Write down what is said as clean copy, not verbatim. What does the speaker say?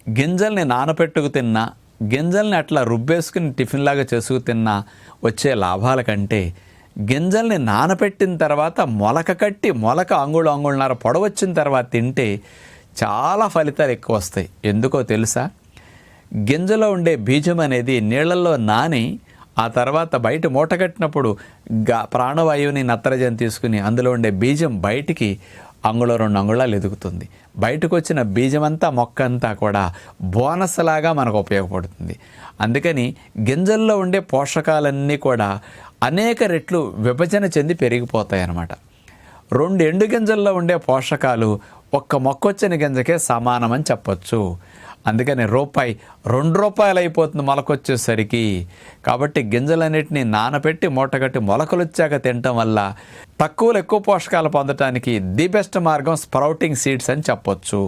గింజల్ని నానపెట్టుకు తిన్నా, గింజల్ని అట్లా రుబ్బేసుకుని టిఫిన్లాగా చేసుకు తిన్నా వచ్చే లాభాల కంటే గింజల్ని నానపెట్టిన తర్వాత మొలక కట్టి మొలక అంగుళన్నర పొడవచ్చిన తర్వాత తింటే చాలా ఫలితాలు ఎక్కువ వస్తాయి. ఎందుకో తెలుసా? గింజలో ఉండే బీజం అనేది నీళ్ళల్లో నాని ఆ తర్వాత బయట మూటగట్టినప్పుడు ప్రాణవాయువుని నత్రజని తీసుకుని అందులో ఉండే బీజం బయటికి 2 అంగుళాలు ఎదుగుతుంది. బయటకు వచ్చిన బీజమంతా మొక్కంతా కూడా బోనస్ లాగా మనకు ఉపయోగపడుతుంది. అందుకని గింజల్లో ఉండే పోషకాలన్నీ కూడా అనేక రెట్లు విభజన చెంది పెరిగిపోతాయి అన్నమాట. 2 ఎండు గింజల్లో ఉండే పోషకాలు ఒక్క మొక్కొచ్చిన గింజకే సమానమని చెప్పొచ్చు. అందుకని ₹2 అయిపోతుంది మొలకొచ్చేసరికి. కాబట్టి గింజలన్నిటిని నానబెట్టి మూటగట్టి మొలకలు వచ్చాక తినటం వల్ల తక్కువలో ఎక్కువ పోషకాలు పొందటానికి ది బెస్ట్ మార్గం స్ప్రౌటింగ్ సీడ్స్ అని చెప్పొచ్చు.